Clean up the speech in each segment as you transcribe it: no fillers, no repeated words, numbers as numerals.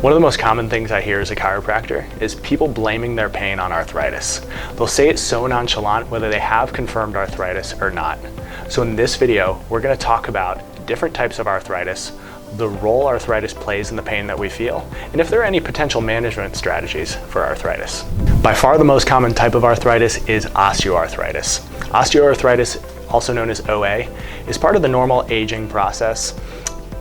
One of the most common things I hear as a chiropractor is people blaming their pain on arthritis. They'll say it so nonchalant whether they have confirmed arthritis or not. So in this video, we're going to talk about different types of arthritis, the role arthritis plays in the pain that we feel, and if there are any potential management strategies for arthritis. By far the most common type of arthritis is osteoarthritis. Osteoarthritis, also known as OA, is part of the normal aging process.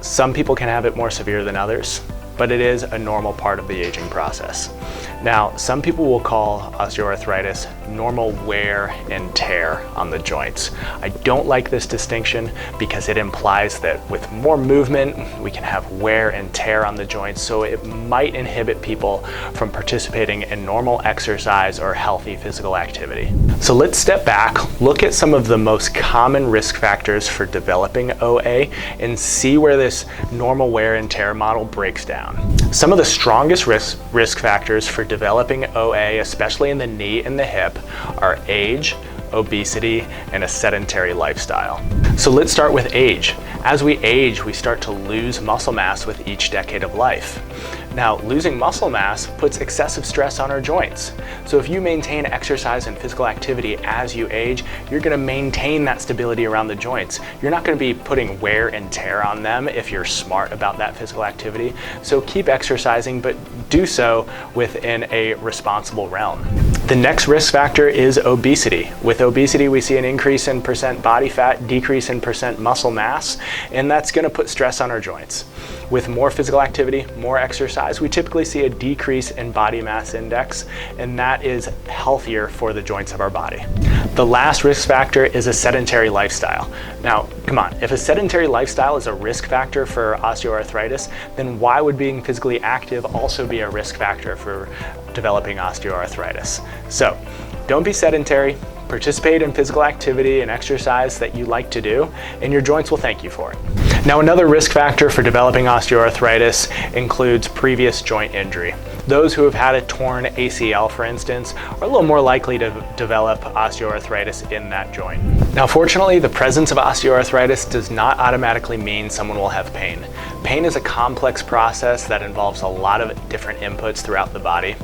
Some people can have it more severe than others, but it is a normal part of the aging process. Now, some people will call osteoarthritis normal wear and tear on the joints. I don't like this distinction because it implies that with more movement, we can have wear and tear on the joints, so it might inhibit people from participating in normal exercise or healthy physical activity. So let's step back, look at some of the most common risk factors for developing OA, and see where this normal wear and tear model breaks down. Some of the strongest risk factors for developing OA, especially in the knee and the hip, are age, obesity, and a sedentary lifestyle. So let's start with age. As we age, we start to lose muscle mass with each decade of life. Now, losing muscle mass puts excessive stress on our joints. So if you maintain exercise and physical activity as you age, you're going to maintain that stability around the joints. You're not going to be putting wear and tear on them if you're smart about that physical activity. So keep exercising, but do so within a responsible realm. The next risk factor is obesity. With obesity, we see an increase in percent body fat, decrease in percent muscle mass, and that's going to put stress on our joints. With more physical activity, more exercise, we typically see a decrease in body mass index, and that is healthier for the joints of our body. The last risk factor is a sedentary lifestyle. Now, come on, if a sedentary lifestyle is a risk factor for osteoarthritis, then why would being physically active also be a risk factor for developing osteoarthritis? So, don't be sedentary. Participate in physical activity and exercise that you like to do, and your joints will thank you for it. Now, another risk factor for developing osteoarthritis includes previous joint injury. Those who have had a torn ACL, for instance, are a little more likely to develop osteoarthritis in that joint. Now, fortunately, the presence of osteoarthritis does not automatically mean someone will have pain. Pain is a complex process that involves a lot of different inputs throughout the body.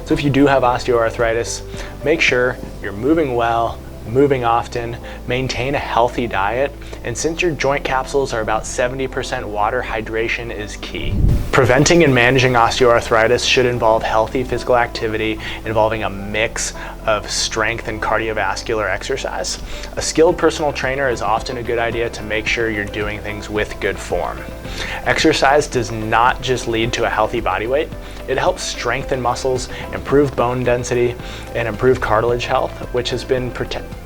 So if you do have osteoarthritis, make sure you're moving well, moving often, maintain a healthy diet, and since your joint capsules are about 70% water, hydration is key. Preventing and managing osteoarthritis should involve healthy physical activity involving a mix of strength and cardiovascular exercise. A skilled personal trainer is often a good idea to make sure you're doing things with good form. Exercise does not just lead to a healthy body weight, it helps strengthen muscles, improve bone density, and improve cartilage health, which has been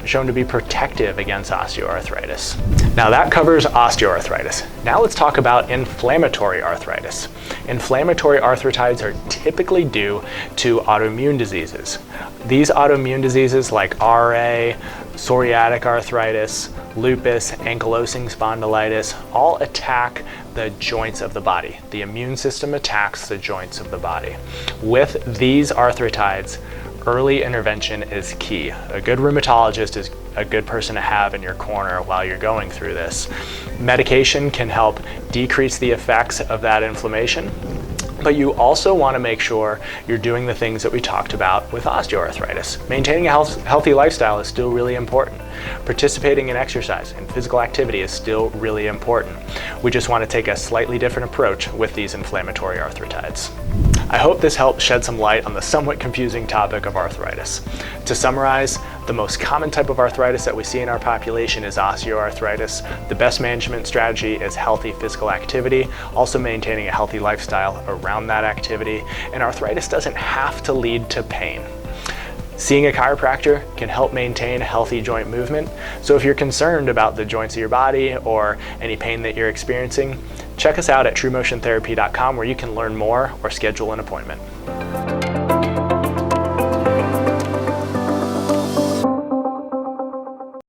shown to be protective against osteoarthritis. Now that covers osteoarthritis. Now let's talk about inflammatory arthritis. Inflammatory arthritis are typically due to autoimmune diseases. These autoimmune diseases like RA, psoriatic arthritis, lupus, ankylosing spondylitis, all attack the joints of the body. The immune system attacks the joints of the body. With these arthritis, early intervention is key. A good rheumatologist is a good person to have in your corner while you're going through this. Medication can help decrease the effects of that inflammation, but you also want to make sure you're doing the things that we talked about with osteoarthritis. Maintaining a healthy lifestyle is still really important. Participating in exercise and physical activity is still really important. We just want to take a slightly different approach with these inflammatory arthritis. I hope this helped shed some light on the somewhat confusing topic of arthritis. To summarize, the most common type of arthritis that we see in our population is osteoarthritis. The best management strategy is healthy physical activity, also maintaining a healthy lifestyle around that activity, and arthritis doesn't have to lead to pain. Seeing a chiropractor can help maintain healthy joint movement, so if you're concerned about the joints of your body or any pain that you're experiencing, check us out at TruMotionTherapy.com where you can learn more or schedule an appointment.